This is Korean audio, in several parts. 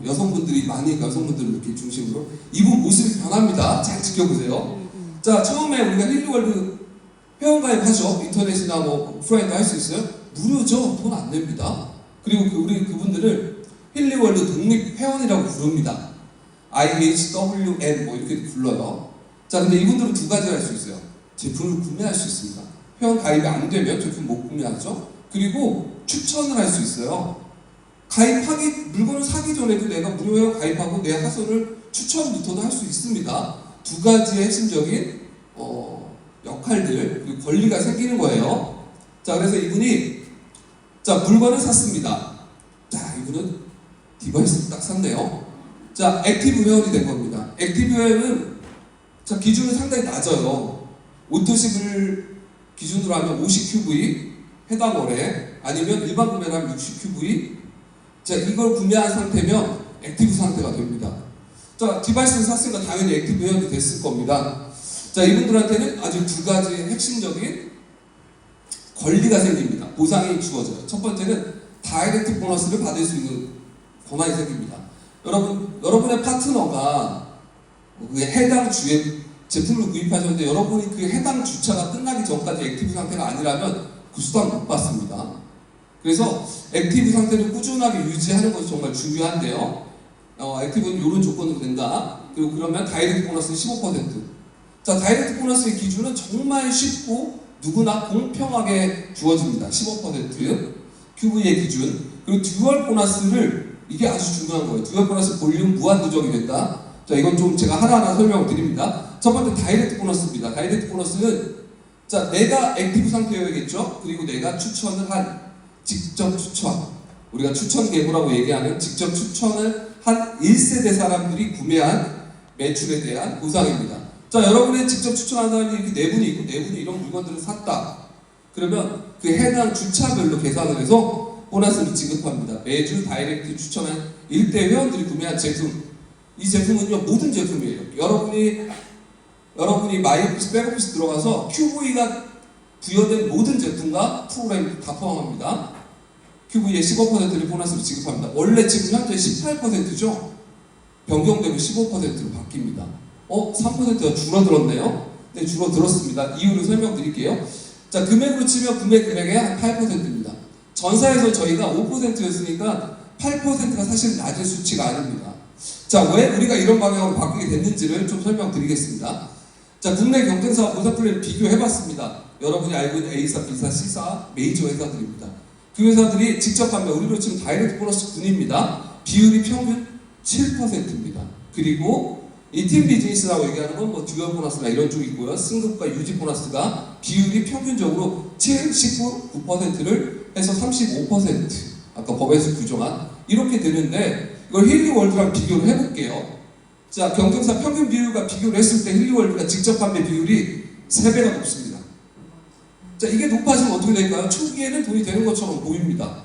여성분들이 많이 여성분들을 이렇게 중심으로 이분 모습이 변합니다. 잘 지켜보세요. 자, 처음에 우리가 힐리월드 회원가입하죠. 인터넷이나 뭐 오프라인도 할 수 있어요. 무료죠. 돈 안 냅니다. 그리고 우리 그분들을 힐리월드 독립회원이라고 부릅니다. IHWN 뭐 이렇게 불러요. 자, 근데 이분들은 두 가지를 할 수 있어요. 제품을 구매할 수 있습니다. 회원 가입이 안 되면 제품 못 구매하죠. 그리고 추천을 할 수 있어요. 물건을 사기 전에도 내가 무료 회원 가입하고 내 하소를 추천부터도 할 수 있습니다. 두 가지의 핵심적인 역할들 그리고 권리가 생기는 거예요. 자, 그래서 이분이 물건을 샀습니다. 자, 이분은 디바이스를 딱 샀네요. 자, 액티브 회원이 된 겁니다. 액티브 회원은 기준은 상당히 낮아요. 오토식을 기준으로 하면 50QV 해당 월에 아니면 일반 구매를 하면 60QV. 자, 이걸 구매한 상태면 액티브 상태가 됩니다. 자, 디바이스를 샀으니까 당연히 액티브 회원이 됐을 겁니다. 자, 이분들한테는 아주 두 가지 핵심적인 권리가 생깁니다. 보상이 주어져요. 첫 번째는 다이렉트 보너스를 받을 수 있는 권한이 생깁니다. 여러분의 파트너가 그 해당 주에 제품을 구입하셨는데 여러분이 그 해당 주차가 끝나기 전까지 액티브 상태가 아니라면 그 수당 못 받습니다. 그래서 액티브 상태를 꾸준하게 유지하는 것이 정말 중요한데요. 액티브는 이런 조건으로 된다. 그리고 그러면 다이렉트 보너스는 15%. 자, 다이렉트 보너스의 기준은 정말 쉽고 누구나 공평하게 주어집니다. 15% QV의 기준. 그리고 듀얼 보너스를 이게 아주 중요한 거예요. 듀얼 보너스 볼륨 무한 누적이 된다. 자, 이건 좀 제가 하나하나 설명을 드립니다. 첫 번째 다이렉트 보너스입니다. 다이렉트 보너스는 자, 내가 액티브 상태여야겠죠. 그리고 내가 추천을 한 직접 추천, 우리가 추천 계보라고 얘기하는 직접 추천을 한 1세대 사람들이 구매한 매출에 대한 보상입니다. 자, 여러분의 직접 추천한 사람이 이렇게 네 분이 있고 네 분이 이런 물건들을 샀다. 그러면 그 해당 주차별로 계산을 해서 보너스를 지급합니다. 매주 다이렉트 추천한 1대 회원들이 구매한 제품. 이 제품은요, 모든 제품이에요. 여러분이 마이오피스, 백오피스 들어가서 QV가 부여된 모든 제품과 프로그램 다 포함합니다. QV의 15%를 보너스로 지급합니다. 원래 지금 현재 18%죠? 변경되면 15%로 바뀝니다. 3%가 줄어들었네요? 네, 줄어들었습니다. 이유를 설명드릴게요. 자, 금액으로 치면 구매 금액의 한 8%입니다. 전사에서 저희가 5%였으니까 8%가 사실 낮은 수치가 아닙니다. 자, 왜 우리가 이런 방향으로 바꾸게 됐는지를 좀 설명드리겠습니다. 자, 국내 경쟁사와 보상플랜을 비교해봤습니다. 여러분이 알고 있는 A사, B사, C사 메이저 회사들입니다. 그 회사들이 직접 판매, 우리로 치면 다이렉트 보너스 9입니다. 비율이 평균 7%입니다. 그리고 이 팀 비즈니스라고 얘기하는 건 뭐 듀얼 보너스나 이런 쪽이 있고요. 승급과 유지 보너스가 비율이 평균적으로 79%를 해서 35%. 아까 법에서 규정한 이렇게 되는데 이걸 힐리월드랑 비교를 해볼게요. 자, 경쟁사 평균 비율과 비교를 했을 때 힐리월드가 직접 판매 비율이 3배가 높습니다. 자, 이게 높아지면 어떻게 될까요? 초기에는 돈이 되는 것처럼 보입니다.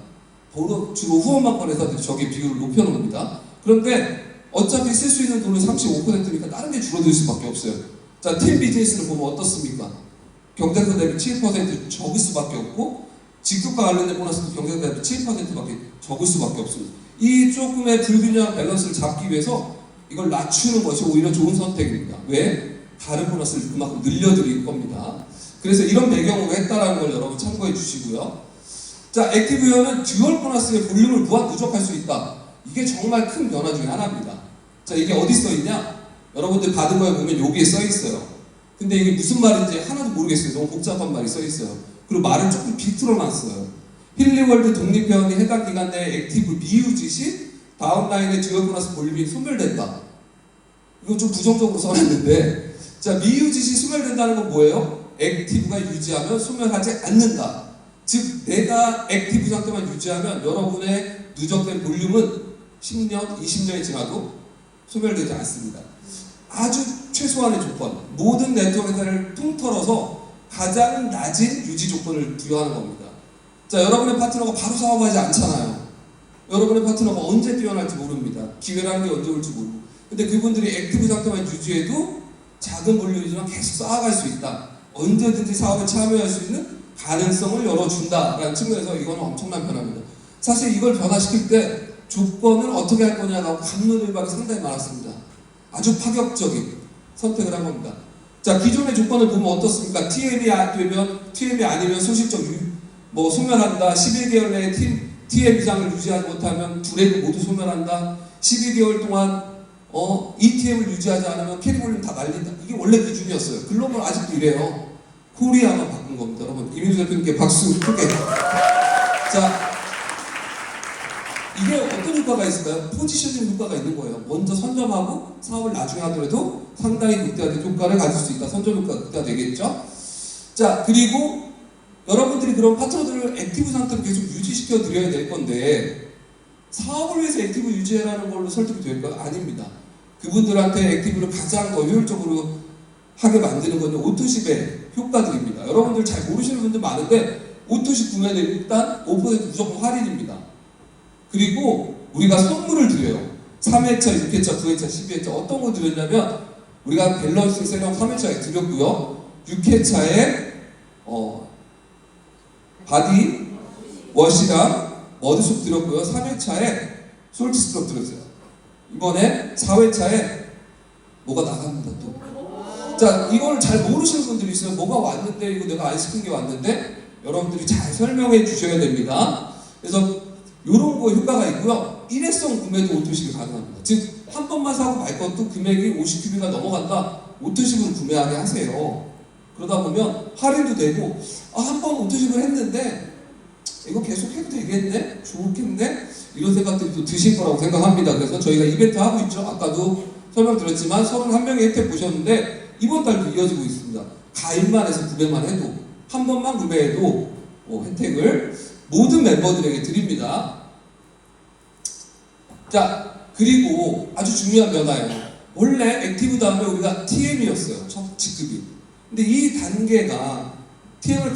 주로 후원만 건 회사들이 저기 비율을 높여놓습니다. 그런데 어차피 쓸 수 있는 돈은 35%니까 다른 게 줄어들 수밖에 없어요. 자, 팀 비즈니스를 보면 어떻습니까? 경쟁사 대비 7% 적을 수밖에 없고 직급과 관련된 보너스도 경쟁사 대비 7%밖에 적을 수밖에 없습니다. 이 조금의 불균형한 밸런스를 잡기 위해서 이걸 낮추는 것이 오히려 좋은 선택입니다. 왜? 다른 보너스를 그만큼 늘려드릴 겁니다. 그래서 이런 배경으로 했다라는 걸 여러분 참고해 주시고요. 자, 액티브 회원은 듀얼 보너스의 볼륨을 무한 누적할 수 있다. 이게 정말 큰 변화 중에 하나입니다. 자, 이게 어디 써 있냐? 여러분들 받은 거에 보면 여기에 써 있어요. 근데 이게 무슨 말인지 하나도 모르겠어요. 너무 복잡한 말이 써 있어요. 그리고 말을 조금 비틀어 놨어요. 힐리월드 독립회원이 해당 기간 내에 액티브 미유지 시 다운라인의 듀얼 보너스 볼륨이 소멸된다. 이거 좀 부정적으로 써놨는데, 자, 미유지 시 소멸된다는 건 뭐예요? 액티브가 유지하면 소멸하지 않는다. 즉, 내가 액티브 상태만 유지하면 여러분의 누적된 볼륨은 10년, 20년이 지나도 소멸되지 않습니다. 아주 최소한의 조건, 모든 네트워크 회사를 통틀어서 가장 낮은 유지 조건을 부여하는 겁니다. 자, 여러분의 파트너가 바로 사업하지 않잖아요. 여러분의 파트너가 언제 뛰어날지 모릅니다. 기회라는 게 언제 올지 모르고. 근데 그분들이 액티브 상태만 유지해도 작은 볼륨이지만 계속 쌓아갈 수 있다. 언제든지 사업에 참여할 수 있는 가능성을 열어준다라는 측면에서 이건 엄청난 변화입니다. 사실 이걸 변화시킬 때 조건을 어떻게 할 거냐가 갑론을박이 상당히 많았습니다. 아주 파격적인 선택을 한 겁니다. 자, 기존의 조건을 보면 어떻습니까? TM이 아니면 소실적 소멸한다. 11개월 내에 TM 이상을 유지하지 못하면 두 레그 모두 소멸한다. 12개월 동안 ETM을 유지하지 않으면 캐리볼륨 다 날린다. 이게 원래 기준이었어요. 글로벌 아직도 이래요. 코리아만 바꾼 겁니다. 여러분, 이민수 대표님께 박수 크게. 자, 이게 어떤 효과가 있을까요? 포지셔닝 효과가 있는 거예요. 먼저 선점하고 사업을 나중에 하더라도 상당히 극대화된 효과를 가질 수 있다. 선점 효과가 극대화되겠죠? 자, 그리고 여러분들이 그런 파트너들을 액티브 상태로 계속 유지시켜 드려야 될 건데 사업을 위해서 액티브 유지해라는 걸로 설득이 될까요? 아닙니다. 그분들한테 액티브를 가장 더 효율적으로 하게 만드는 건 오토십의 효과들입니다. 여러분들 잘 모르시는 분들 많은데 오토십 구매는 일단 5% 무조건 할인입니다. 그리고 우리가 선물을 드려요. 3회차, 6회차, 9회차, 12회차 어떤 거 드렸냐면 우리가 밸런싱 세럼 3회차에 드렸고요. 6회차에 바디 워시랑 머드숍 드렸고요. 3회차에 솔티 스크럽 드렸어요. 이번에 4회차에 뭐가 나갑니다. 또. 자, 이걸 잘 모르시는 분들이 있어요. 뭐가 왔는데 이거 내가 안 시킨 게 왔는데 여러분들이 잘 설명해 주셔야 됩니다. 그래서 이런 거 효과가 있고요. 일회성 구매도 오토십이 가능합니다. 즉 한 번만 사고 말 것도 금액이 50큐비가 넘어간다. 오토십으로 구매하게 하세요. 그러다 보면 할인도 되고 한 번 오토십을 했는데 이거 계속 해도 되겠네? 좋겠네? 이런 생각들이 또 드실 거라고 생각합니다. 그래서 저희가 이벤트 하고 있죠. 아까도 설명드렸지만 31명의 혜택 보셨는데 이번 달도 이어지고 있습니다. 가입만 해서 구매만 해도 한 번만 구매해도 혜택을 모든 멤버들에게 드립니다. 자, 그리고 아주 중요한 변화예요. 원래 액티브 다음에 우리가 TM이었어요. 첫 직급이. 근데 이 단계가 TM을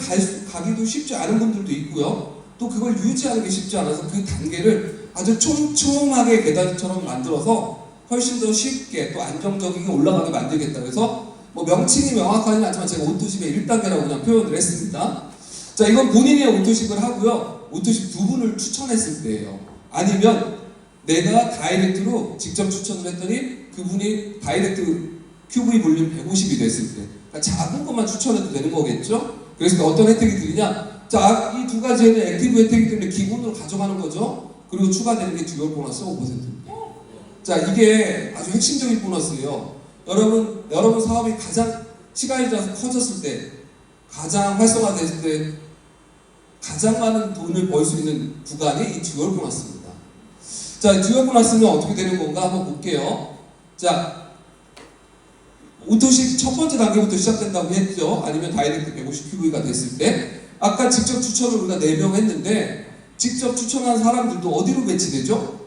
가기도 쉽지 않은 분들도 있고요. 또 그걸 유지하는 게 쉽지 않아서 그 단계를 아주 촘촘하게 계단처럼 만들어서 훨씬 더 쉽게 또 안정적이게 올라가게 만들겠다. 그래서 명칭이 명확하지는 않지만 제가 오토십의 1단계라고 그냥 표현을 했습니다. 자, 이건 본인이 오토십을 하고요. 오토십 두 분을 추천했을 때예요. 아니면 내가 다이렉트로 직접 추천을 했더니 그분이 다이렉트 QV 볼륨 150이 됐을 때 그러니까 작은 것만 추천해도 되는 거겠죠? 그래서 어떤 혜택이 드리냐? 자, 이 두 가지에는 액티브 혜택이기 때문에 기본으로 가져가는 거죠. 그리고 추가되는 게 듀얼 보너스 5%입니다. 자, 이게 아주 핵심적인 보너스예요. 여러분 사업이 가장 시간이 지나서 커졌을 때 가장 활성화됐을 때 가장 많은 돈을 벌 수 있는 구간이 이 듀얼 보너스입니다. 자, 듀얼 보너스는 어떻게 되는 건가 한번 볼게요. 자, 오토십 첫 번째 단계부터 시작된다고 했죠. 아니면 다이렉트 150QV가 됐을 때 아까 직접 추천을 우리가 4명 했는데 직접 추천한 사람들도 어디로 배치되죠?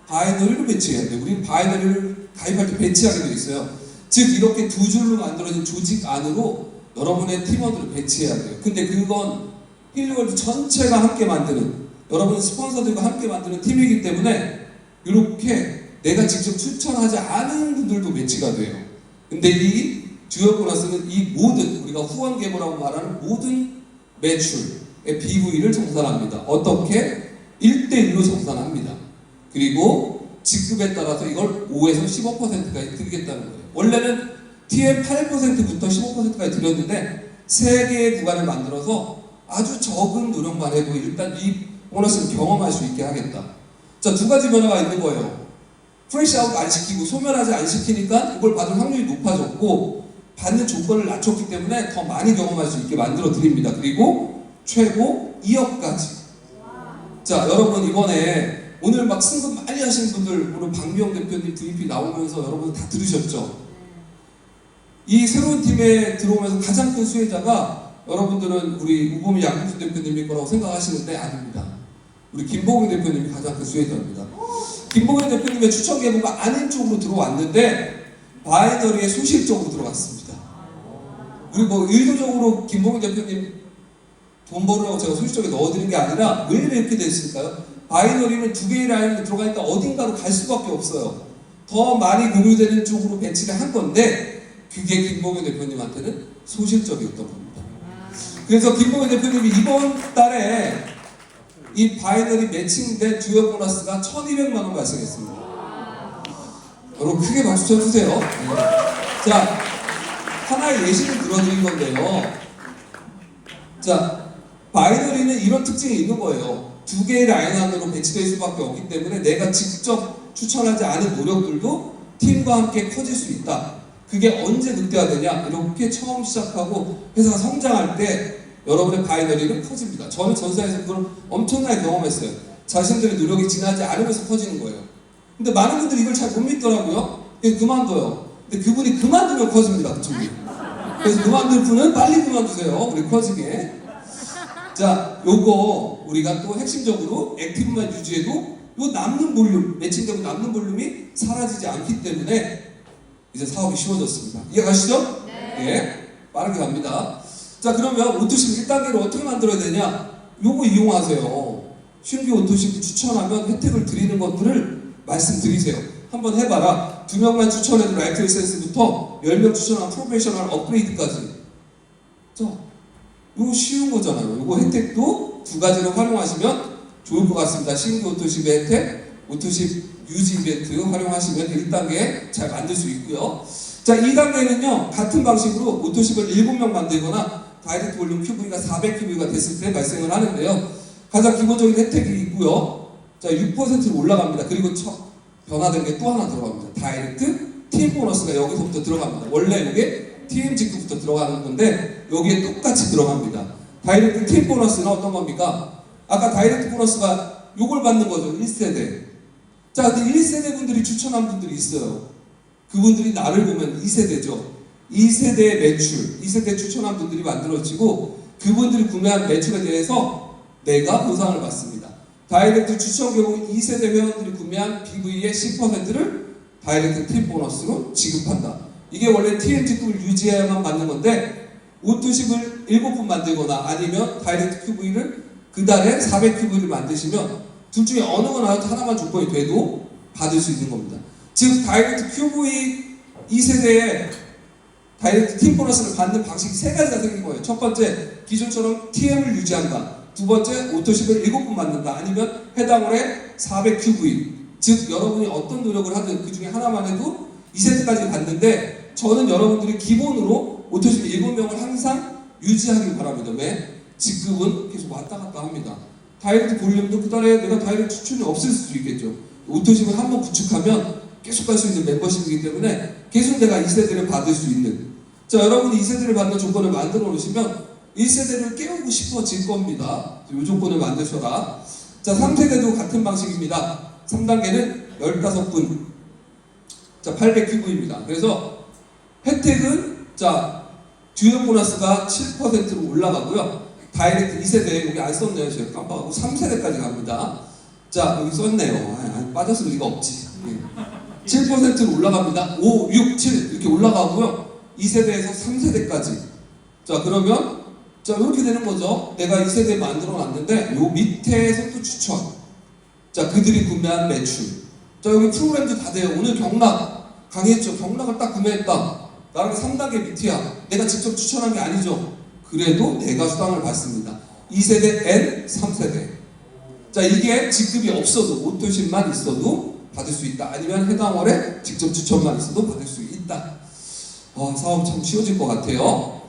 바이너리로 배치해야 돼요. 우리는 바이너리를 가입할 때 배치하게 되어 있어요. 즉 이렇게 두 줄로 만들어진 조직 안으로 여러분의 팀원들을 배치해야 돼요. 근데 그건 힐리월드 전체가 함께 만드는 여러분 스폰서들과 함께 만드는 팀이기 때문에 이렇게 내가 직접 추천하지 않은 분들도 배치가 돼요. 근데 이 듀얼 보너스는 이 모든 우리가 후원 계보라고 말하는 모든 매출의 BV를 정산합니다. 어떻게? 1대1로 정산합니다. 그리고 직급에 따라서 이걸 5에서 15%까지 드리겠다는 거예요. 원래는 TM 8%부터 15%까지 드렸는데 3개의 구간을 만들어서 아주 적은 노력만 해도 일단 이 보너스를 경험할 수 있게 하겠다. 자, 두 가지 변화가 있는 거예요. 프레시 아웃 안 시키고 소멸하지 안 시키니까 이걸 받을 확률이 높아졌고 받는 조건을 낮췄기 때문에 더 많이 경험할 수 있게 만들어 드립니다. 그리고 최고 2억까지. 자, 여러분 이번에 오늘 막 승급 많이 하신 분들 오늘 박미영 대표님 VP 나오면서 여러분 다 들으셨죠? 이 새로운 팀에 들어오면서 가장 큰 수혜자가 여러분들은 우리 우범이 양국수 대표님일 거라고 생각하시는데 아닙니다. 우리 김봉희 대표님이 가장 큰 수혜자입니다. 김봉희 대표님의 추천 계보가 아닌 쪽으로 들어왔는데 바이너리에 소실적으로 들어갔습니다. 그리고 의도적으로 김봉희 대표님 돈 벌으라고 제가 소실적에 넣어드린 게 아니라 왜 이렇게 됐을까요? 바이너리는 두 개의 라인으로 들어가니까 어딘가로 갈 수밖에 없어요. 더 많이 공유되는 쪽으로 배치를 한 건데 그게 김봉희 대표님한테는 소실적이었던 겁니다. 그래서 김봉희 대표님이 이번 달에 이 바이너리 매칭된 듀얼 보너스가 1200만 원 발생했습니다. 여러분 크게 박수 쳐주세요. 네. 자, 하나의 예시를 들어드린 건데요. 자, 바이너리는 이런 특징이 있는 거예요. 두 개의 라인 안으로 배치될 수밖에 없기 때문에 내가 직접 추천하지 않은 노력들도 팀과 함께 커질 수 있다. 그게 언제 극대화되냐? 이렇게 처음 시작하고 회사가 성장할 때 여러분의 바이너리는 커집니다. 저는 전사에서 그걸 엄청나게 경험했어요. 자신들의 노력이 지나지 않으면서 커지는 거예요. 근데 많은 분들이 이걸 잘 못 믿더라고요. 그래서 그만둬요. 근데 그분이 그만두면 커집니다. 그쪽이. 그래서 그만둘 분은 빨리 그만두세요. 우리 커지게. 자, 요거 우리가 또 핵심적으로 액티브만 유지해도 요 남는 볼륨, 매칭되고 남는 볼륨이 사라지지 않기 때문에 이제 사업이 쉬워졌습니다. 이해가시죠? 네. 예, 빠르게 갑니다. 자, 그러면 오토십 1단계로 어떻게 만들어야 되냐? 요거 이용하세요. 신규 오토십 추천하면 혜택을 드리는 것들을 말씀드리세요. 한번 해봐라. 2명만 추천해도 라이트 에센스부터 10명 추천한 프로페셔널 업그레이드까지. 자, 요거 쉬운 거잖아요. 요거 혜택도 두 가지로 활용하시면 좋을 것 같습니다. 신규 오토십의 혜택, 오토십 유지 이벤트 활용하시면 1단계 잘 만들 수 있고요. 자, 2단계는요, 같은 방식으로 오토십을 7명 만들거나 다이렉트 볼륨 QV가 400QV가 됐을 때 발생을 하는데요. 가장 기본적인 혜택이 있고요. 자, 6%로 올라갑니다. 그리고 변화된 게 또 하나 들어갑니다. 다이렉트 팀 보너스가 여기서부터 들어갑니다. 원래 이게 TM 직구부터 들어가는 건데 여기에 똑같이 들어갑니다. 다이렉트 팀 보너스는 어떤 겁니까? 아까 다이렉트 보너스가 요걸 받는 거죠. 1세대. 자, 근데 1세대 분들이 추천한 분들이 있어요. 그분들이 나를 보면 2세대죠. 2세대의 매출, 2세대 추천한 분들이 만들어지고 그분들이 구매한 매출에 대해서 내가 보상을 받습니다. 다이렉트 추천 경우 2세대 회원들이 구매한 BV의 10%를 다이렉트 팀 보너스로 지급한다. 이게 원래 TMG급을 유지해야만 받는 건데 오토십을 7분 만들거나 아니면 다이렉트 QV를 그 달에 400QV를 만드시면 둘 중에 어느 하나만 조건이 돼도 받을 수 있는 겁니다. 즉 다이렉트 QV 2세대에 다이렉트 팀 보너스를 받는 방식이 세 가지가 생긴 거예요. 첫 번째, 기존처럼 TM을 유지한다. 두 번째, 오토십을 7분 만든다. 아니면 해당 월에 400QV. 즉 여러분이 어떤 노력을 하든 그 중에 하나만 해도 2세대까지 받는데 저는 여러분들이 기본으로 오토십 7명을 항상 유지하길 바랍니다. 왜? 직급은 계속 왔다 갔다 합니다. 다이렉트 볼륨도 그 달에 내가 다이렉트 추천이 없을 수도 있겠죠. 오토십을 한번 구축하면 계속 갈 수 있는 멤버십이기 때문에 계속 내가 2세대를 받을 수 있는. 자, 여러분이 2세대를 받는 조건을 만들어 놓으시면 1세대를 깨우고 싶어질 겁니다. 이 조건을 만드셔라. 자, 3세대도 같은 방식입니다. 3단계는 15분. 자, 800QV입니다. 그래서 혜택은 자, 듀얼 보너스가 7%로 올라가고요. 다이렉트 2세대 여기 안 썼네요. 제가 깜빡하고 3세대까지 갑니다. 자, 여기 썼네요. 빠졌을 리가 없지. 7%로 올라갑니다. 5, 6, 7 이렇게 올라가고요. 2세대에서 3세대까지. 자, 그러면 자, 이렇게 되는 거죠. 내가 2세대 만들어 놨는데 요 밑에서 또 추천. 자, 그들이 구매한 매출. 자, 여기 프로그램도 다 돼요. 오늘 경락 강의했죠. 경락을 딱 구매했다. 나랑 3단계 밑이야. 내가 직접 추천한 게 아니죠. 그래도 내가 수당을 받습니다. 2세대 N 3세대. 자, 이게 직급이 없어도 오토십만 있어도 받을 수 있다. 아니면 해당 월에 직접 추천만 있어도 받을 수 있다. 사업 참 쉬워질 것 같아요.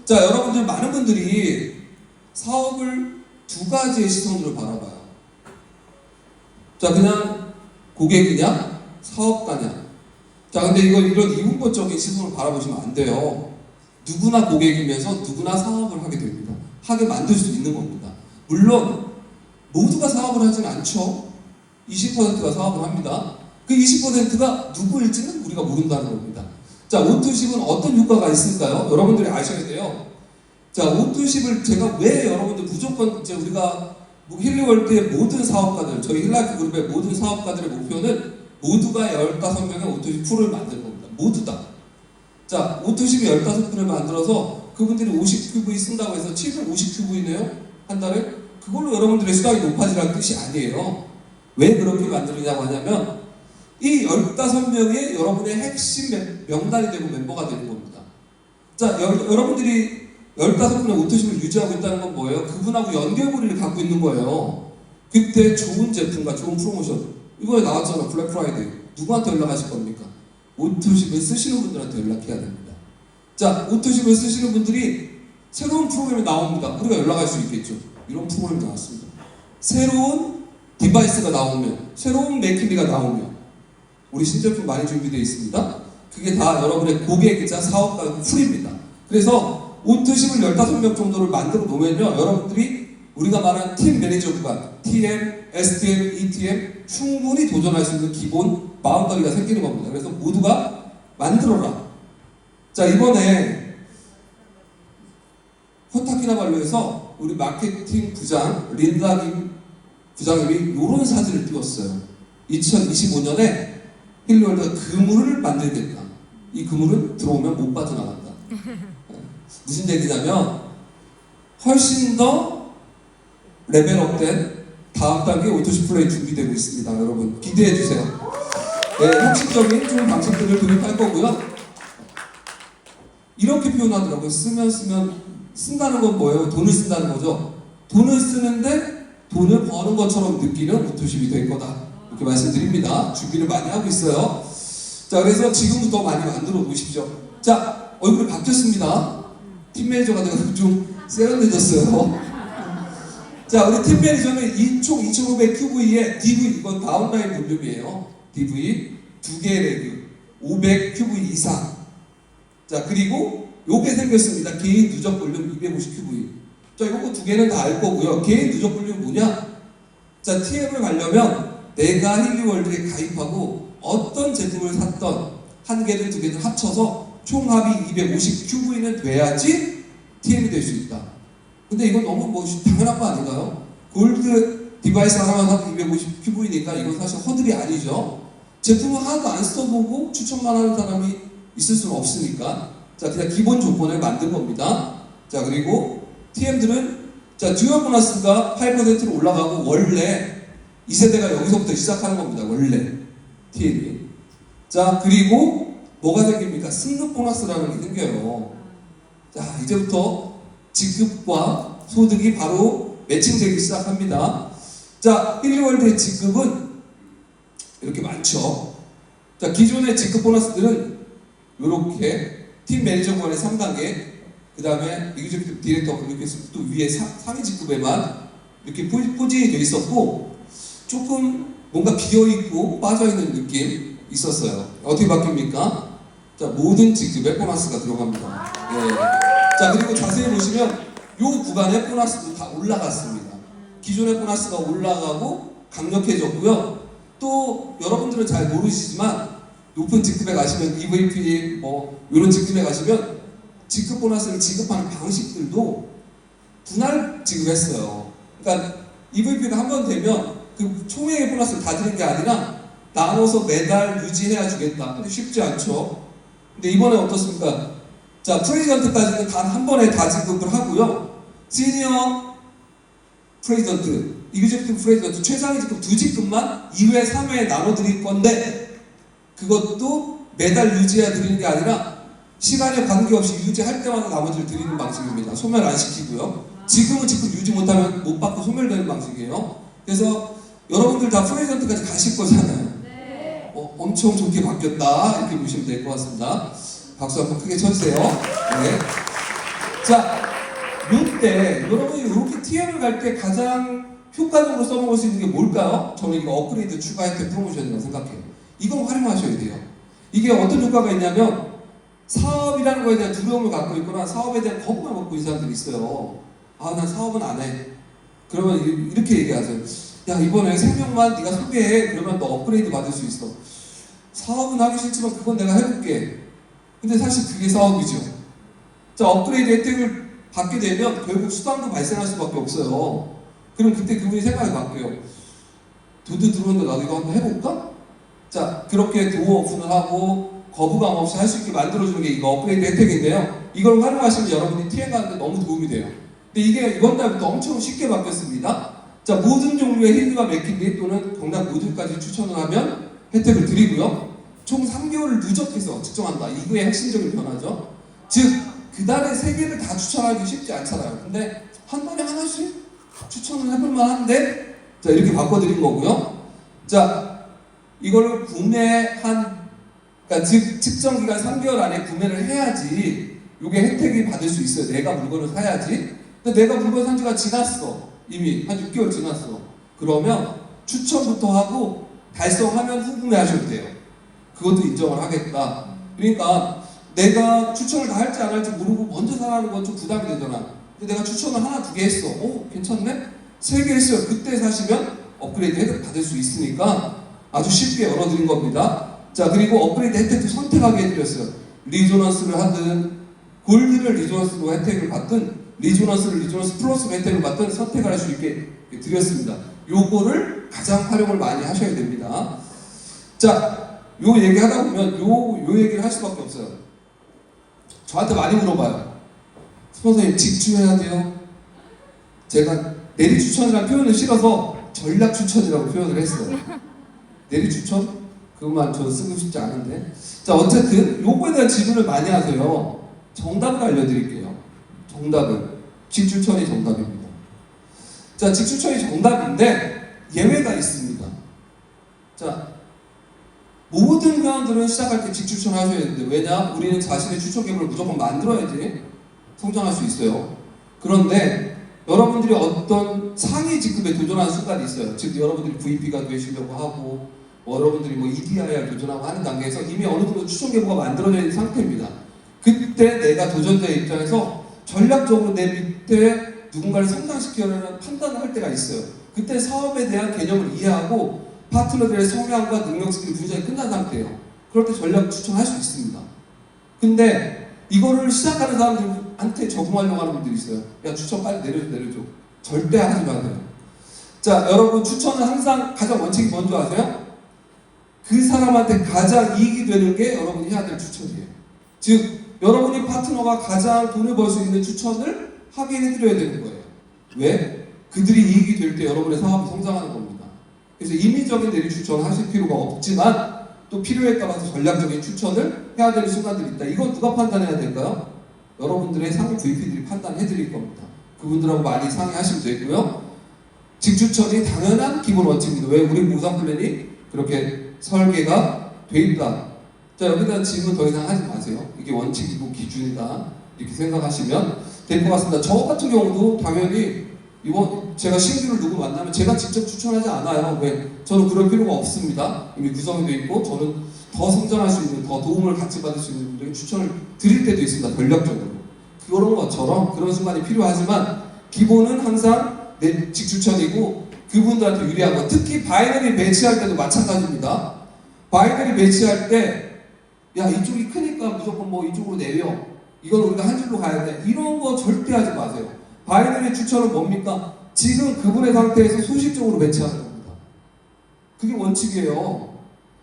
자, 여러분들 많은 분들이 사업을 두 가지의 시선으로 바라봐요. 자, 그냥 고객이냐 사업가냐. 자, 근데 이런 이분법적인 시선으로 바라보시면 안 돼요. 누구나 고객이면서 누구나 사업을 하게 됩니다. 하게 만들 수 있는 겁니다. 물론 모두가 사업을 하진 않죠. 20%가 사업을 합니다. 그 20%가 누구일지는 우리가 모른다는 겁니다. 자, 오토십은 어떤 효과가 있을까요? 여러분들이 아셔야 돼요. 자, 오토십을 제가 왜 여러분들 무조건 이제 우리가 힐리월드의 모든 사업가들, 저희 힐라이프 그룹의 모든 사업가들의 목표는 모두가 15명의 오토십 풀을 만드는 겁니다. 모두 다. 자, 오토십이 15풀을 만들어서 그분들이 50QV 쓴다고 해서 750QV네요? 한 달에? 그걸로 여러분들의 수당이 높아지라는 뜻이 아니에요. 왜 그렇게 만들느냐고 하냐면 이 15명이 여러분의 핵심 명단이 되고 멤버가 되는 겁니다. 자, 여러분들이 15분의 오토십을 유지하고 있다는 건 뭐예요? 그분하고 연결고리를 갖고 있는 거예요. 그때 좋은 제품과 좋은 프로모션 이번에 나왔잖아. 블랙 프라이데이. 누구한테 연락하실 겁니까? 오토십을 쓰시는 분들한테 연락해야 됩니다. 자, 오토십을 쓰시는 분들이 새로운 프로그램이 나옵니다. 우리가 연락할 수 있겠죠. 이런 프로그램이 나왔습니다. 새로운 디바이스가 나오면, 새로운 맥키니가 나오면 우리 신제품 많이 준비되어 있습니다. 그게 다 여러분의 고객이자 사업가 풀입니다. 그래서 오토십을 15명 정도를 만들어 놓으면요, 여러분들이 우리가 말한 팀 매니저 구간, TM, STM, ETM 충분히 도전할 수 있는 기본 바운더리가 생기는 겁니다. 그래서 모두가 만들어라. 자, 이번에 코타키나발루에서 우리 마케팅 부장 린다 김 부장님이 이런 사진을 띄웠어요. 2025년에 힐리월드가 그물을 만들겠다. 이 그물은 들어오면 못 빠져나간다. 무슨 얘기냐면 훨씬 더 레벨업된 다음 단계 오토십 플레이 준비되고 있습니다. 여러분 기대해 주세요. 네, 혁신적인 좋은 방식들을 도입할 거고요. 이렇게 표현하더라고요. 쓴다는 건 뭐예요? 돈을 쓴다는 거죠. 돈을 쓰는데 돈을 버는 것처럼 느끼는 오토십이 될 거다. 이렇게 말씀드립니다. 준비를 많이 하고 있어요. 자, 그래서 지금부터 많이 만들어 놓으십시오. 자, 얼굴이 바뀌었습니다. 팀 매니저가 내가 좀 세련되졌어요. 자, 우리 팀 매니저는 총 2500 QV에 DV, 이건 다운라인 볼륨이에요. DV 2개 레그, 500 QV 이상. 자, 그리고 요게 생겼습니다. 개인 누적 볼륨 250 QV. 자, 요거 두 개는 다 알 거고요. 개인 누적 볼륨 뭐냐? 자, TM을 가려면 내가 힐리월드에 가입하고 어떤 제품을 샀던 한 개든 두 개든 합쳐서 총합이 250 QV는 돼야지 TM이 될 수 있다. 근데 이건 너무 뭐 당연한 거 아닌가요? 골드 디바이스 하나만 사도 250 QV니까 이건 사실 허들이 아니죠. 제품을 하나도 안 써보고 추천만 하는 사람이 있을 수는 없으니까. 자, 그냥 기본 조건을 만든 겁니다. 자, 그리고 TM들은 자, 듀얼 보너스가 8%로 올라가고 원래 2세대가 여기서부터 시작하는 겁니다. 원래 TM이. 자, 그리고 뭐가 생깁니까? 승급 보너스라는 게 생겨요. 자, 이제부터 직급과 소득이 바로 매칭되기 시작합니다. 자, 힐리월드의 직급은 이렇게 많죠. 자, 기존의 직급 보너스들은 이렇게 팀 매니저권의 3단계, 그 다음에 이그제큐티브 디렉터 이렇게 또 위에 상위 직급에만 이렇게 포진이 되어 있었고 조금 뭔가 비어있고 빠져있는 느낌 있었어요. 어떻게 바뀝니까? 자, 모든 직급에 보너스가 들어갑니다. 네. 자, 그리고 자세히 보시면 이 구간의 보너스도 다 올라갔습니다. 기존의 보너스가 올라가고 강력해졌고요. 또 여러분들은 잘 모르시지만 높은 직급에 가시면 EVP 뭐 이런 직급에 가시면 직급 보너스를 지급하는 방식들도 분할 지급했어요. 그러니까 EVP가 한 번 되면 그 총액의 보너스를 다 드린 게 아니라 나눠서 매달 유지해야 주겠다. 근데 쉽지 않죠. 근데 이번에 어떻습니까? 자, 프레지던트까지는 단 한 번에 다 지급을 하고요. 시니어 프레지던트, 이그제큐티브 프레지던트 최상위 직급 2직급만 2회, 3회에 나눠드릴 건데 그것도 매달 유지해야 드리는 게 아니라 시간에 관계없이 유지할 때마다 나머지를 드리는 방식입니다. 소멸 안 시키고요. 지금은 직급 유지 못하면 못 받고 소멸되는 방식이에요. 그래서 여러분들 다 프레지던트까지 가실 거잖아요. 엄청 좋게 바뀌었다 이렇게 보시면 될 것 같습니다. 박수 한번 크게 쳐주세요. 네. 자, 이때 여러분이 이렇게 TM을 갈 때 가장 효과적으로 써먹을 수 있는 게 뭘까요? 저는 이거 업그레이드 추가 혜택 프로모션이라고 생각해요. 이걸 활용하셔야 돼요. 이게 어떤 효과가 있냐면 사업이라는 거에 대한 두려움을 갖고 있거나 사업에 대한 거부감을 갖고 있는 사람들이 있어요. 아, 난 사업은 안 해. 그러면 이렇게 얘기하세요. 야, 이번에 3명만 네가 소개해. 그러면 너 업그레이드 받을 수 있어. 사업은 하기 싫지만 그건 내가 해볼게. 근데 사실 그게 사업이죠. 자, 업그레이드 혜택을 받게 되면 결국 수당도 발생할 수밖에 없어요. 그럼 그때 그분이 생각이 바뀌어요. 돈도 들어오는데 나도 이거 한번 해볼까? 자, 그렇게 도어 오픈을 하고 거부감 없이 할 수 있게 만들어주는 게 이거 업그레이드 혜택인데요. 이걸 활용하시면 여러분이 TM 가는데 너무 도움이 돼요. 근데 이게 이번 달부터 엄청 쉽게 바뀌었습니다. 자, 모든 종류의 힐리와 맥킨리 또는 경락 모듈까지 추천을 하면 혜택을 드리고요. 총 3개월을 누적해서 측정한다. 이거의 핵심적인 변화죠. 즉, 그달에 3개를 다 추천하기 쉽지 않잖아요. 근데 한 번에 하나씩 추천을 해볼 만한데 자, 이렇게 바꿔드린 거고요. 자, 이걸 구매한, 그러니까 즉, 측정 기간 3개월 안에 구매를 해야지 이게 혜택이 받을 수 있어요. 내가 물건을 사야지. 근데 내가 물건 산 지가 지났어. 이미 한 6개월 지났어. 그러면 추천부터 하고 달성하면 후구매하셔도 돼요. 그것도 인정을 하겠다. 그러니까 내가 추천을 다 할지 안 할지 모르고 먼저 사라는 건 좀 부담이 되잖아. 근데 내가 추천을 하나, 두 개 했어. 오, 괜찮네? 3개 했어요. 그때 사시면 업그레이드 혜택 받을 수 있으니까 아주 쉽게 열어드린 겁니다. 자, 그리고 업그레이드 혜택도 선택하게 해드렸어요. 리조넌스를 하든, 골드를 리조넌스로 혜택을 받든, 리조넌스를 리조넌스 플러스로 혜택을 받든 선택을 할 수 있게 드렸습니다. 요거를 가장 활용을 많이 하셔야 됩니다. 자, 요 얘기 하다 보면 요 얘기를 할 수밖에 없어요. 저한테 많이 물어봐요. 스폰서님 직주해야 돼요? 제가 내리 추천이라는 표현을 싫어서 전략 추천이라고 표현을 했어요. 내리 추천? 그것만 저 쓰고 싶지 않은데. 자, 어쨌든 요거에 대한 질문을 많이 하세요. 정답을 알려드릴게요. 정답을. 직추천이 정답입니다. 자, 직추천이 정답인데 예외가 있습니다. 자, 모든 회원들은 시작할 때 직추천 하셔야 되는데, 왜냐? 우리는 자신의 추천 계획을 무조건 만들어야지 성장할 수 있어요. 그런데 여러분들이 어떤 상위 직급에 도전하는 순간이 있어요. 즉 여러분들이 VP가 되시려고 하고 여러분들이 뭐 EDIR 도전하고 하는 단계에서 이미 어느 정도 추천 계획가 만들어져 있는 상태입니다. 그때 내가 도전자의 입장에서 전략적으로 내 밑에 누군가를 성장시키려는 판단을 할 때가 있어요. 그때 사업에 대한 개념을 이해하고 파트너들의 성향과 능력 스킬이 분석이 끝난 상태예요. 그럴 때 전략 추천할 수 있습니다. 근데 이거를 시작하는 사람들한테 적응하려고 하는 분들이 있어요. 야, 추천 빨리 내려줘. 절대 하지 마세요. 자, 여러분 추천은 항상 가장 원칙이 뭔지 아세요? 그 사람한테 가장 이익이 되는 게 여러분이 해야 될 추천이에요. 즉, 여러분이 파트너가 가장 돈을 벌 수 있는 추천을 하게 해드려야 되는 거예요. 왜? 그들이 이익이 될 때 여러분의 사업이 성장하는 겁니다. 그래서 임의적인 내리 추천하실 필요가 없지만 또 필요에 따라서 전략적인 추천을 해야 되는 순간들이 있다. 이건 누가 판단해야 될까요? 여러분들의 상위 VP들이 판단해 드릴 겁니다. 그분들하고 많이 상의하시면 되고요. 직추천이 당연한 기본 원칙입니다. 왜? 우리 보상 플랜이 그렇게 설계가 돼 있다. 자, 여기다 질문 더 이상 하지 마세요. 이게 원칙이고 기준이다. 이렇게 생각하시면 될 것 같습니다. 저 같은 경우도 당연히 이번 제가 신규를 누구 만나면 제가 직접 추천하지 않아요. 왜? 저는 그럴 필요가 없습니다. 이미 구성이 되어 있고 저는 더 성장할 수 있는, 더 도움을 같이 받을 수 있는 분들에게 추천을 드릴 때도 있습니다. 전략적으로. 그런 것처럼 그런 순간이 필요하지만 기본은 항상 내 직추천이고 그분들한테 유리한 거. 특히 바이너리 매치할 때도 마찬가지입니다. 바이너리 매치할 때 야, 이쪽이 크니까 무조건 뭐 이쪽으로 내려. 이건 우리가 한 줄로 가야 돼. 이런 거 절대 하지 마세요. 바이너리 추천은 뭡니까? 지금 그분의 상태에서 소식적으로 매치하는 겁니다. 그게 원칙이에요.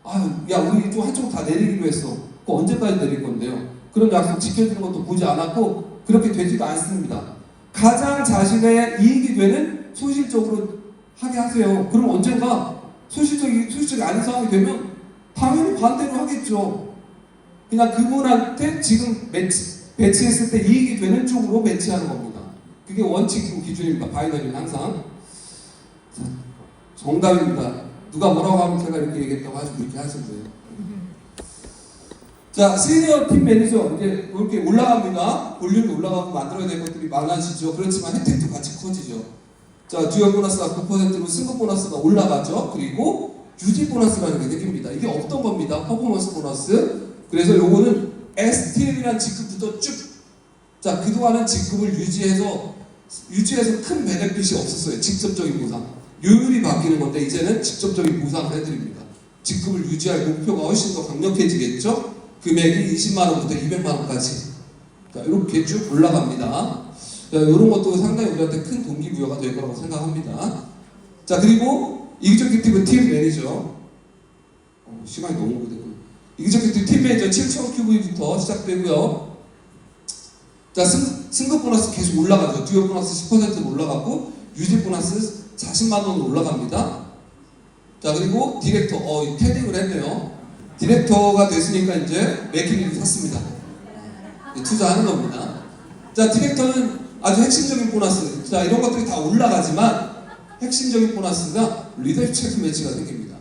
아유, 야, 우리 이쪽 한쪽 다 내리기로 했어. 그거 언제까지 내릴 건데요? 그런 약속 지켜주는 것도 보지 않았고 그렇게 되지도 않습니다. 가장 자신의 이익이 되는 소실적으로 하게 하세요. 그럼 언젠가 소실적이 아닌 상황이 되면 당연히 반대로 하겠죠. 그냥 그분한테 지금 배치했을 때 이익이 되는 쪽으로 배치하는 겁니다. 그게 원칙이고 기준입니다. 바이너리는 항상. 자, 정답입니다. 누가 뭐라고 하면 제가 이렇게 얘기했다고 하시고 이렇게 하시면 돼요. 자, 시니어 팀 매니저 이제 이렇게 올라갑니다. 볼륨이 올라가고 만들어야 될 것들이 많아지죠. 그렇지만 혜택도 같이 커지죠. 자, 듀얼 보너스가 9%로 승급 보너스가 올라가죠. 그리고 유지 보너스라는 게 생깁니다. 이게 없던 겁니다. 퍼포먼스 보너스. 그래서 요거는 STL이라는 직급부터 쭉. 자, 그동안은 직급을 유지해서 큰 베네핏이 없었어요. 직접적인 보상. 요율이 바뀌는 건데 이제는 직접적인 보상을 해드립니다. 직급을 유지할 목표가 훨씬 더 강력해지겠죠? 금액이 20만원부터 200만원까지. 자, 이렇게 쭉 올라갑니다. 자, 이런 것도 상당히 우리한테 큰 동기부여가 될 거라고 생각합니다. 자, 그리고 익저큐티브 팀 매니저. 시간이 너무 오래됐군요. 익저큐티브 팀 매니저 7,000 QV부터 시작되고요. 자, 승급 보너스 계속 올라가죠. 듀얼 보너스 10% 올라가고 유지 보너스 40만원 올라갑니다. 자, 그리고 디렉터, 패딩을 했네요. 디렉터가 됐으니까 이제 맥키니를 샀습니다. 투자하는 겁니다. 자, 디렉터는 아주 핵심적인 보너스. 자, 이런 것들이 다 올라가지만 핵심적인 보너스가 리더십 체크 매치가 생깁니다.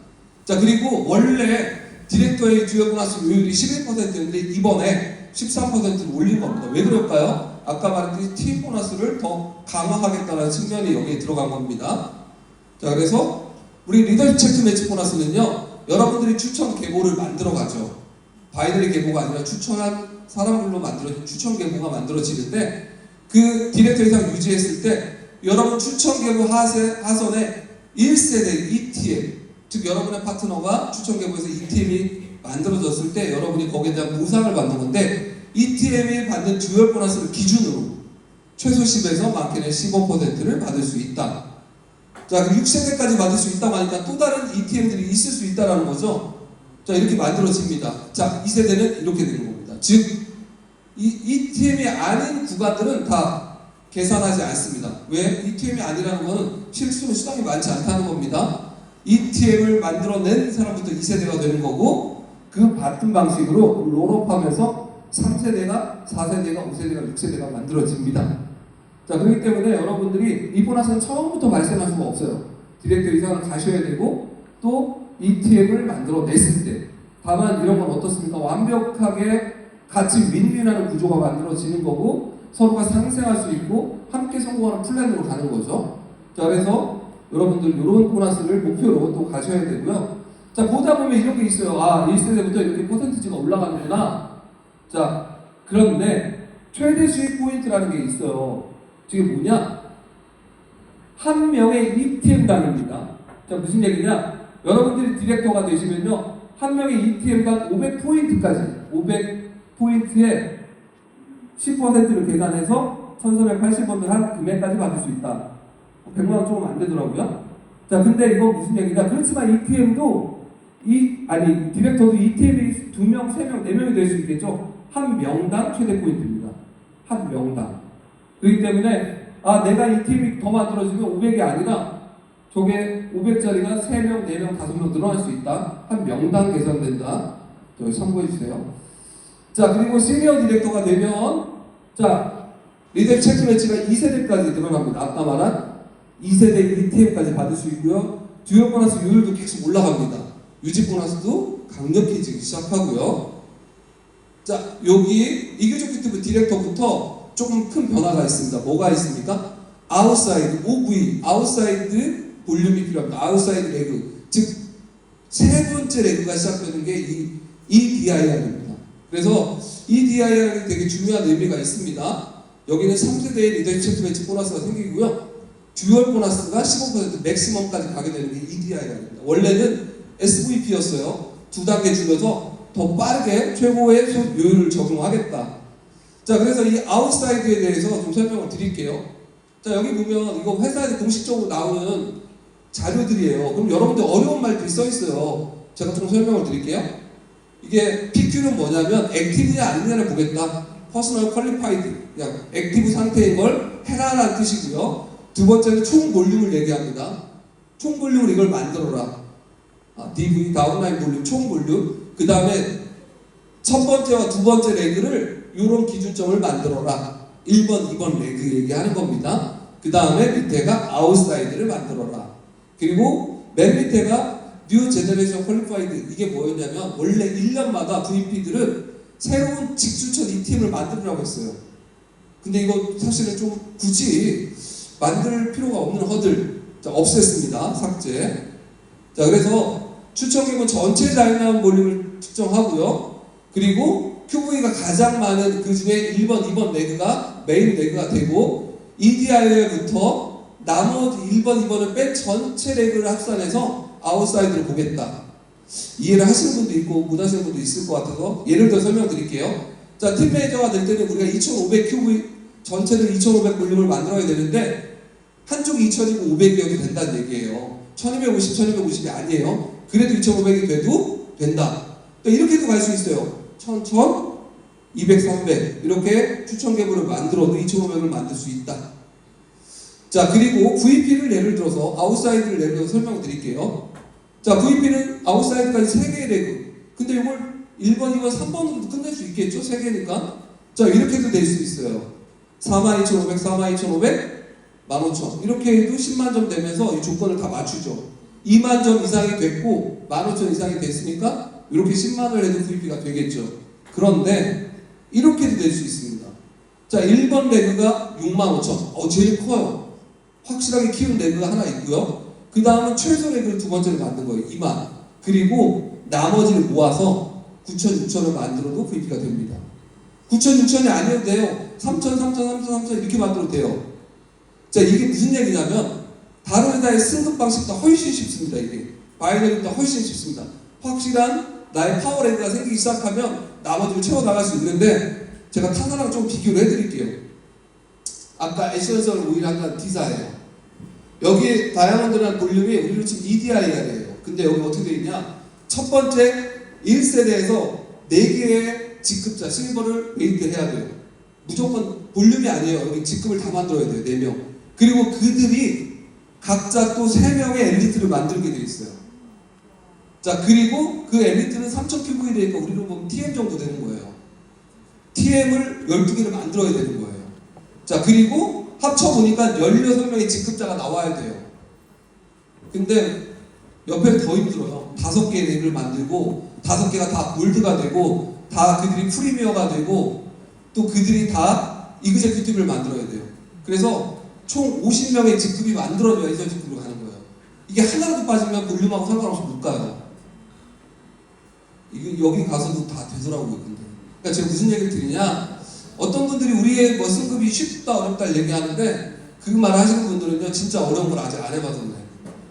자, 그리고 원래 디렉터의 듀얼 보너스 요율이 11%였는데 이번에 13%로 올린 겁니다. 왜 그럴까요? 아까 말했듯이 팀 보너스를 더 강화하겠다는 측면이 여기에 들어간 겁니다. 자, 그래서 우리 리더십 체크 매치 보너스는요, 여러분들이 추천 계보를 만들어 가죠. 바이너리 계보가 아니라 추천한 사람들로 만들어진 추천 계보가 만들어지는데, 그 디렉터 이상 유지했을 때 여러분 추천 계보 하선에 1세대 ETM, 즉 여러분의 파트너가 추천 계보에서 ETM이 만들어졌을 때 여러분이 거기에 대한 보상을 받는 건데, ETM이 받는 듀얼 보너스를 기준으로 최소 10에서 많게는 15%를 받을 수 있다. 자, 6세대까지 받을 수 있다고 하니까 또 다른 ETM들이 있을 수 있다는 거죠. 자, 이렇게 만들어집니다. 자, 2세대는 이렇게 되는 겁니다. 즉, 이 ETM이 아닌 구간들은 다 계산하지 않습니다. 왜? ETM이 아니라는 것은 실수로 수당이 많지 않다는 겁니다. ETM을 만들어낸 사람부터 2세대가 되는 거고, 그 같은 방식으로 롤업하면서 3세대가, 4세대가, 5세대가, 6세대가 만들어집니다. 자, 그렇기 때문에 여러분들이 이 보너스는 처음부터 발생할 수가 없어요. 디렉터 이상을 가셔야 되고, 또 ETM을 만들어냈을 때. 다만 이런 건 어떻습니까? 완벽하게 같이 윈윈하는 구조가 만들어지는 거고, 서로가 상생할 수 있고 함께 성공하는 플랜으로 가는 거죠. 자, 그래서 여러분들 이런 보너스를 목표로 또 가셔야 되고요. 자, 보다 보면 이렇게 있어요. 아, 1세대부터 이렇게 퍼센티지가 올라가는구나. 자, 그런데 최대 수익 포인트라는 게 있어요. 이게 뭐냐? 한 명의 ETM당입니다. 자, 무슨 얘기냐? 여러분들이 디렉터가 되시면요, 한 명의 ETM당 500포인트까지, 500포인트에 10%를 계산해서 1380원을 한 금액까지 받을 수 있다. 100만원 조금 안 되더라고요. 자, 근데 이거 무슨 얘기냐? 그렇지만 ETM도, 디렉터도 ETM이 2명, 3명, 4명이 될 수 있겠죠? 한 명당 최대 포인트입니다. 한 명당. 그렇기 때문에, 아, 내가 ETM이 더 만들어지면 500이 아니라, 저게 500짜리가 3명, 4명, 5명 늘어날 수 있다. 한 명당 계산된다. 여기 참고해주세요. 자, 그리고 시니어 디렉터가 되면, 자, 리더십 체크 매치가 2세대까지 늘어납니다. 아까 말한 2세대 ETM까지 받을 수 있고요. 듀얼 보너스 요율도 계속 올라갑니다. 유지 보너스도 강력해지기 시작하고요. 자, 여기 이규조피티브 디렉터부터 조금 큰 변화가 있습니다. 뭐가 있습니까? 아웃사이드, OV, 아웃사이드 볼륨이 필요합니다. 아웃사이드 레그, 즉 세 번째 레그가 시작되는 게 이 EDIR입니다. 그래서 EDIR이 되게 중요한 의미가 있습니다. 여기는 3세대의 리더십 체크 매치 보너스가 생기고요. 듀얼 보너스가 15% 맥시멈까지 가게 되는 게 EDIR입니다. 원래는 SVP였어요. 2단계 줄여서 더 빠르게 최고의 요율을 적용하겠다. 자, 그래서 이 아웃사이드에 대해서 좀 설명을 드릴게요. 자, 여기 보면 이거 회사에서 공식적으로 나오는 자료들이에요. 그럼 여러분들 어려운 말들이 써 있어요. 제가 좀 설명을 드릴게요. 이게 PQ는 뭐냐면 액티브냐 아니냐를 보겠다. 퍼스널 퀄리파이드, 그냥 액티브 상태인 걸 해라라는 뜻이고요. 두 번째는 총 볼륨을 얘기합니다. 총 볼륨을 이걸 만들어라. DV, 다운라인 볼륨, 총 볼륨. 그 다음에 첫 번째와 두 번째 레그를 이런 기준점을 만들어라. 1번, 2번 레그 얘기하는 겁니다. 그 다음에 밑에가 아웃사이드를 만들어라. 그리고 맨 밑에가 뉴 제너레이션 퀄리파이드. 이게 뭐였냐면 원래 1년마다 VP들은 새로운 직수천 ETM을 만들으라고 했어요. 근데 이거 사실은 좀 굳이 만들 필요가 없는 허들. 자, 없앴습니다. 삭제. 자, 그래서 추천 계본 전체 다이나믹 볼륨을 측정하고요. 그리고 QV가 가장 많은 그 중에 1번, 2번 레그가 메인 레그가 되고, EDIR부터 나머지 1번, 2번을 뺀 전체 레그를 합산해서 아웃사이드를 보겠다. 이해를 하시는 분도 있고 못 하시는 분도 있을 것 같아서 예를 들어 설명드릴게요. 자, 팀 매니저가 될 때는 우리가 2500 QV 전체를 2500 볼륨을 만들어야 되는데 한쪽이 2000이고 500이어도 된다는 얘기예요. 1250, 1250이 아니에요. 그래도 2500이 돼도 된다. 또 이렇게도 갈 수 있어요. 1000, 200, 300 이렇게 추천 계보를 만들어도 2500을 만들 수 있다. 자, 그리고 VP를 예를 들어서 아웃사이드를 예를 들어서 설명을 드릴게요. 자, VP는 아웃사이드까지 3개의 레그. 근데 이걸 1번, 2번, 3번으로도 끝낼 수 있겠죠? 3개니까. 자, 이렇게도 될 수 있어요. 42,500, 42,500, 15,000 이렇게 해도 10만 점 되면서 이 조건을 다 맞추죠. 2만 점 이상이 됐고 15,000 이상이 됐으니까 이렇게 10만을 해도 VP가 되겠죠. 그런데 이렇게도 될 수 있습니다. 자, 1번 레그가 65,000 제일 커요. 확실하게 키운 레그가 하나 있고요. 그 다음은 최소 레그를 두 번째로 만든 거예요. 2만. 그리고 나머지를 모아서 9,000, 6,000을 만들어도 VP가 됩니다. 9,000, 6,000이 아니어도 돼요. 3,000, 3,000, 3,000, 3,000 이렇게 만들어도 돼요. 자, 이게 무슨 얘기냐면 다른 회사의 승급 방식보다 훨씬 쉽습니다. 이게 바이너리보다 훨씬 쉽습니다. 확실한 나의 파워 레그가 생기기 시작하면 나머지를 채워나갈 수 있는데 제가 타사랑 좀 비교를 해드릴게요. 아까 에센셜 오일 한다는 D사예요. 여기 다이아몬드라는 볼륨이 우리로 치면 EDIR이에요. 근데 여기 어떻게 되어 있냐? 첫 번째 1세대에서 4개의 직급자 실버를 웨이트 해야 돼요. 무조건 볼륨이 아니에요. 여기 직급을 다 만들어야 돼요. 4명. 그리고 그들이 각자 또 3명의 엘리트를 만들게 되어 있어요. 자, 그리고 그 엘리트는 3,000 큐브이 되니까 우리로 보면 TM 정도 되는 거예요. TM을 12개를 만들어야 되는 거예요. 자, 그리고 합쳐보니까 16명의 직급자가 나와야 돼요. 근데 옆에 더 힘들어요. 5개의 렉을 만들고 5개가 다 몰드가 되고 다 그들이 프리미어가 되고 또 그들이 다 이그제큐티브를 만들어야 돼요. 그래서 총 50명의 직급이 만들어져야 이전 직급으로 가는 거예요. 이게 하나라도 빠지면 볼륨하고 상관없이 못 가요. 이게 여기 가서도 다 되더라고요. 근데. 그러니까 제가 무슨 얘기를 드리냐? 어떤 분들이 우리의 뭐 승급이 쉽다 어렵다 얘기하는데 그 말 하시는 분들은요 진짜 어려운 걸 아직 안 해봤었네.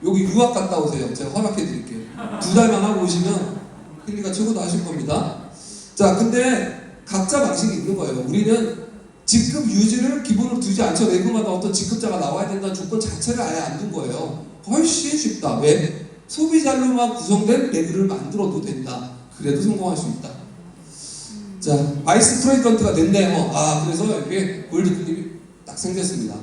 여기 유학 갔다 오세요. 제가 허락해 드릴게요. 2달만 하고 오시면 힐리가 최고도 하실 겁니다. 자, 근데 각자 방식이 있는 거예요. 우리는 직급 유지를 기본으로 두지 않죠. 레그마다 어떤 직급자가 나와야 된다는 조건 자체를 아예 안 둔 거예요. 훨씬 쉽다. 왜? 소비자로만 구성된 레그를 만들어도 된다. 그래도 성공할 수 있다. 자, 바이스 프레지던트가 됐네요. 그래서 이렇게 골드 클립이 딱 생겼습니다.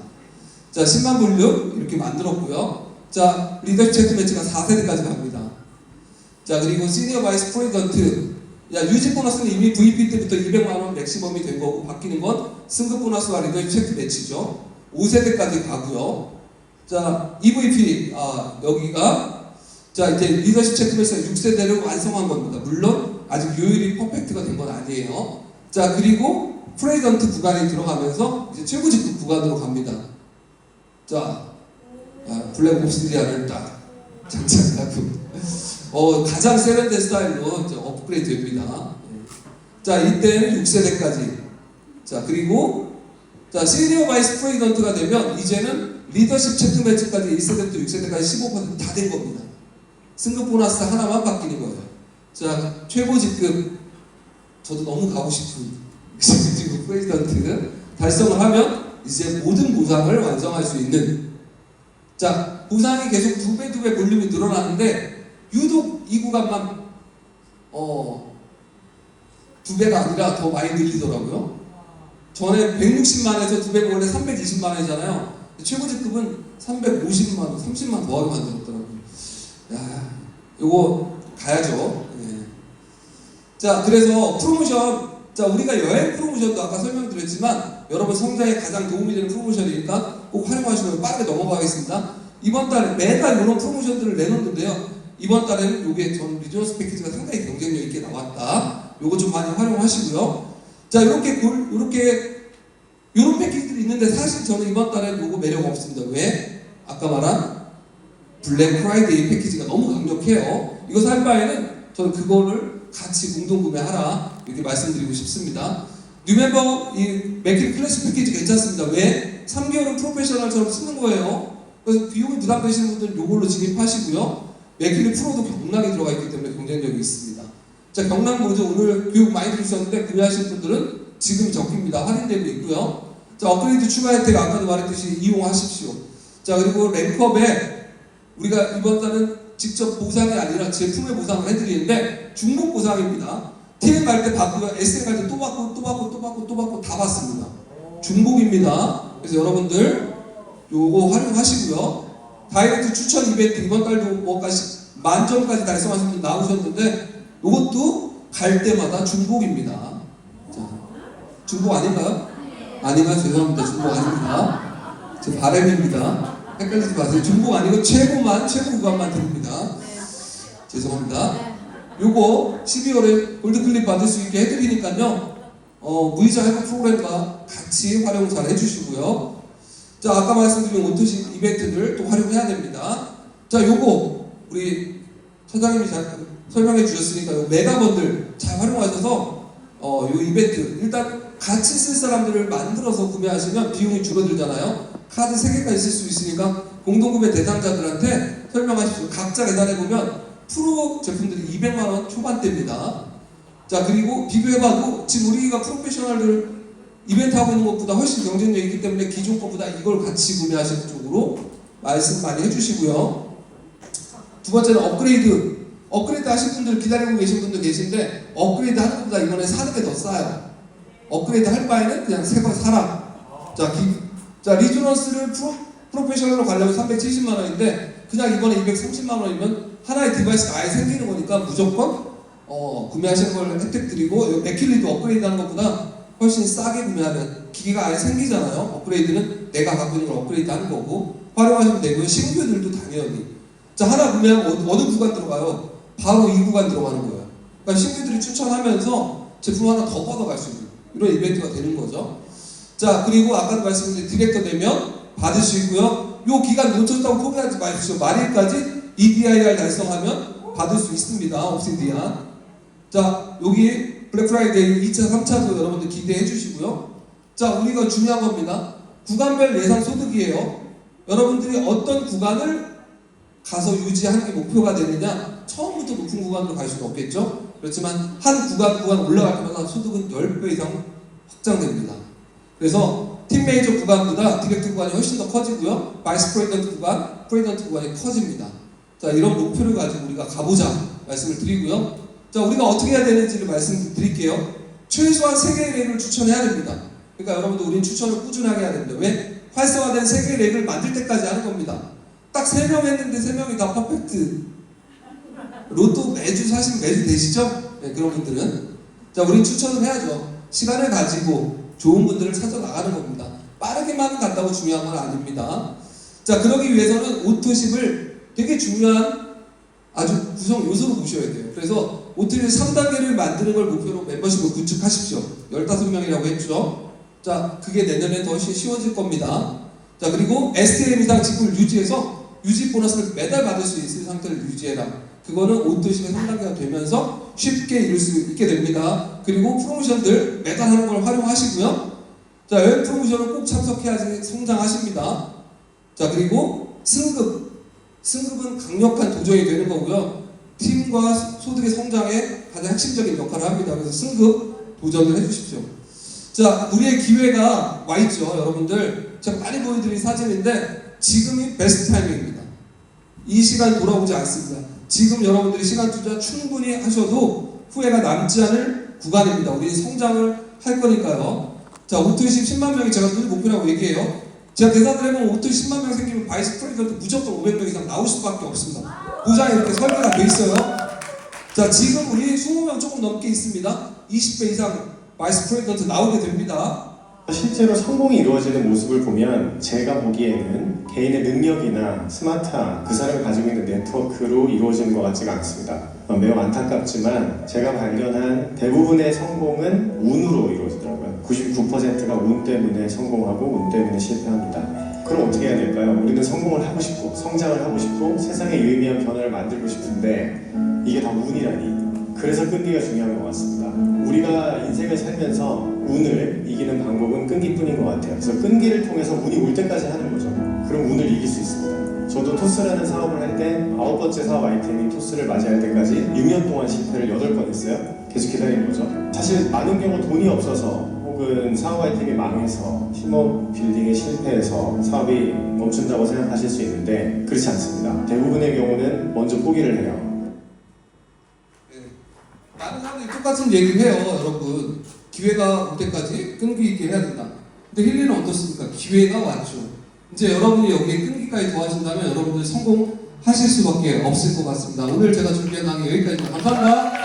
자, 10만 볼륨 이렇게 만들었고요. 자, 리더십 체크 매치가 4세대까지 갑니다. 자, 그리고 시니어 바이스 프레지던트. 유지 보너스는 이미 VP 때부터 200만원 맥시멈이 된 거고 바뀌는 건 승급 보너스와 리더십 체크 매치죠. 5세대까지 가고요. 자, EVP, 여기가 자, 이제 리더십 체크 매치가 6세대를 완성한 겁니다. 물론 아직 요율이 퍼펙트가 된 건 아니에요. 자, 그리고 프레지던트 구간이 들어가면서 이제 최고 직급 구간으로 갑니다. 자, 블랙 옵시디안을 딱 장착하고 가장 세련된 스타일로 이제 업그레이드 됩니다. 자, 이때는 6세대까지. 자, 그리고 자, 시니어 바이스 프레지던트가 되면 이제는 리더십 체크 매치까지 1세대부터 6세대까지 15% 다 된 겁니다. 승급 보너스 하나만 바뀌는 거예요. 자, 최고 직급 저도 너무 가고 싶은 직급 프레지던트 달성을 하면 이제 모든 보상을 완성할 수 있는. 자, 보상이 계속 2배 볼륨이 늘어나는데 유독 이 구간만 2배가 아니라 더 많이 늘리더라고요. 전에 160만에서 2배가 원래 320만원이잖아요. 최고 직급은 350만원, 30만 더하게 만들었더라고요. 야, 요거 가야죠. 네. 자, 그래서 프로모션. 자, 우리가 여행 프로모션도 아까 설명드렸지만 여러분 성장에 가장 도움이 되는 프로모션이니까 꼭 활용하시면 빠르게 넘어가겠습니다. 이번 달에 매달 이런 프로모션들을 내놓는데요. 이번 달에는 요게 전 리조너스 패키지가 상당히 경쟁력 있게 나왔다. 요거 좀 많이 활용하시고요. 자, 이런 패키지들이 있는데 사실 저는 이번 달에는 요거 매력 없습니다. 왜? 아까 말한 블랙 프라이데이 패키지가 너무 강력해요. 이거 살 바에는 저는 그거를 같이 공동구매하라 이렇게 말씀드리고 싶습니다. 뉴멤버 이 맥힐 클래식 패키지 괜찮습니다. 왜? 3개월은 프로페셔널처럼 쓰는 거예요. 그래서 비용이 부담되시는 분들은 이걸로 진입하시고요. 맥힐 프로도 경락이 들어가 있기 때문에 경쟁력이 있습니다. 자, 경락 모드 오늘 교육 많이 들으셨는데 구매하실 분들은 지금 적힙니다. 할인되고 있고요. 자, 업그레이드 추가 혜택 아까도 말했듯이 이용하십시오. 자, 그리고 랭크업에 우리가 이번 달은 직접 보상이 아니라 제품의 보상을 해드리는데 중복 보상입니다. TM 갈 때 받고요. SM 갈 때 또 받고 다 받습니다. 중복입니다. 그래서 여러분들 요거 활용하시고요. 다이렉트 추천 이벤트 이번 달도 뭐까지 만점까지 달성하신 분 나오셨는데 요것도 갈 때마다 중복입니다. 자, 중복 아닌가요? 아니면 죄송합니다. 중복 아닙니다. 제 바람입니다. 헷갈리지 마세요. 중복 아니고 최고 구간만 드립니다. 죄송합니다. 요거 12월에 골드클립 받을 수 있게 해드리니까요. 무이자 할부 프로그램과 같이 활용 잘 해주시고요. 자, 아까 말씀드린 오토시 이벤트들 또 활용해야 됩니다. 자, 요거 우리 차장님이 잘 설명해 주셨으니까 요 메가번들 잘 활용하셔서 요 이벤트 일단 같이 쓸 사람들을 만들어서 구매하시면 비용이 줄어들잖아요. 카드 3개까지 쓸 수 있으니까 공동구매 대상자들한테 설명하십시오. 각자 계산해보면 프로 제품들이 200만원 초반대입니다. 자, 그리고 비교해봐도 지금 우리가 프로페셔널들 이벤트 하고 있는 것보다 훨씬 경쟁력이 있기 때문에 기존 것보다 이걸 같이 구매하시는 쪽으로 말씀 많이 해주시고요. 두 번째는 업그레이드 하실 분들, 기다리고 계신 분들 계신데 업그레이드 하는 것보다 이번에 사는 게 더 싸요. 업그레이드 할 바에는 그냥 새 거 사라. 자, 리조넌스를 프로페셔널로 가려면 370만원인데 그냥 이번에 230만원이면 하나의 디바이스가 아예 생기는 거니까 무조건 구매하시는 걸 혜택 드리고, 맥킬리도 업그레이드 하는 것보다 훨씬 싸게 구매하면 기계가 아예 생기잖아요. 업그레이드는 내가 갖고 있는 걸 업그레이드 하는 거고 활용하시면 되고요. 신규들도 당연히. 자, 하나 구매하면 어느 구간 들어가요? 바로 이 구간 들어가는 거예요. 그러니까 신규들이 추천하면서 제품 하나 더 뻗어갈 수 있는 이런 이벤트가 되는 거죠. 자, 그리고 아까도 말씀드린 디렉터 되면 받을 수 있고요. 요 기간 놓쳤다고 포기하지 마십시오. 말일까지 EDIR 달성하면 받을 수 있습니다. 옵시디안. 자, 여기 블랙 프라이데이 2차, 3차도 여러분들 기대해 주시고요. 자, 우리가 중요한 겁니다. 구간별 예상 소득이에요. 여러분들이 어떤 구간을 가서 유지하는 게 목표가 되느냐, 처음부터 높은 구간으로 갈 수는 없겠죠. 그렇지만 한 구간 올라갈 때마다 소득은 10배 이상 확장됩니다. 그래서 팀 메이저 구간보다 디렉트 구간이 훨씬 더 커지고요. 바이스 프레지던트 구간, 프레지던트 구간이 커집니다. 자, 이런 목표를 가지고 우리가 가보자 말씀을 드리고요. 자, 우리가 어떻게 해야 되는지를 말씀드릴게요. 최소한 3개의 렉을 추천해야 됩니다. 그러니까 여러분들 우리는 추천을 꾸준하게 해야 됩니다. 왜? 활성화된 3개의 렉을 만들 때까지 하는 겁니다. 딱 3명 했는데 3명이 다 퍼펙트. 로또 매주 사시면 매주 되시죠? 네, 그런 분들은. 자, 우린 추천을 해야죠. 시간을 가지고 좋은 분들을 찾아 나가는 겁니다. 빠르게만 간다고 중요한 건 아닙니다. 자, 그러기 위해서는 오토십을 되게 중요한 아주 구성 요소로 보셔야 돼요. 그래서 오토십 3단계를 만드는 걸 목표로 멤버십을 구축하십시오. 15명이라고 했죠. 자, 그게 내년에 더 쉬워질 겁니다. 자, 그리고 STM 이상 직급을 유지해서 유지 보너스를 매달 받을 수 있을 상태를 유지해라. 그거는 오토십의 3단계가 되면서 쉽게 이룰 수 있게 됩니다. 그리고 프로모션들 매달 하는 걸 활용하시고요. 자, 여행 프로모션은 꼭 참석해야지 성장하십니다. 자, 그리고 승급은 강력한 도전이 되는 거고요. 팀과 소득의 성장에 가장 핵심적인 역할을 합니다. 그래서 승급 도전을 해주십시오. 자, 우리의 기회가 와 있죠. 여러분들 제가 많이 보여드린 사진인데 지금이 베스트 타이밍입니다. 이 시간 돌아오지 않습니다. 지금 여러분들이 시간 투자 충분히 하셔도 후회가 남지 않을 구간입니다. 우리 성장을 할 거니까요. 자, 오토십 10만 명이 제가 늘 목표라고 얘기해요. 제가 계산을 해보면 오토십 10만 명 생기면 바이스 프레지던트 무조건 500명 이상 나올 수밖에 없습니다. 보장이 이렇게 설계가 돼 있어요. 자, 지금 우리 20명 조금 넘게 있습니다. 20배 이상 바이스 프레지던트 나오게 됩니다. 실제로 성공이 이루어지는 모습을 보면 제가 보기에는 개인의 능력이나 스마트함, 그 사람이 가지고 있는 네트워크로 이루어지는 것 같지가 않습니다. 매우 안타깝지만 제가 발견한 대부분의 성공은 운으로 이루어지더라고요. 99%가 운 때문에 성공하고 운 때문에 실패합니다. 그럼 어떻게 해야 될까요? 우리는 성공을 하고 싶고 성장을 하고 싶고 세상에 유의미한 변화를 만들고 싶은데 이게 다 운이라니. 그래서 끈기가 중요한 것 같습니다. 우리가 인생을 살면서 운을 이기는 방법은 끈기뿐인 것 같아요. 그래서 끈기를 통해서 운이 올 때까지 하는 거죠. 그럼 운을 이길 수 있습니다. 저도 토스라는 사업을 할 때 9번째 사업 아이템인 토스를 맞이할 때까지 6년 동안 실패를 8번 했어요. 계속 기다리는 거죠. 사실 많은 경우 돈이 없어서 혹은 사업 아이템이 망해서 팀워크 빌딩에 실패해서 사업이 멈춘다고 생각하실 수 있는데 그렇지 않습니다. 대부분의 경우는 먼저 포기를 해요. 많은 사람들이 똑같은 얘기를 해요. 여러분, 기회가 올 때까지 끈기 있게 해야 된다. 근데 힐리는 어떻습니까? 기회가 왔죠. 이제 여러분이 여기에 끈기까지 도와준다면 여러분들 성공하실 수밖에 없을 것 같습니다. 오늘 제가 준비한 강의 여기까지입니다. 감사합니다.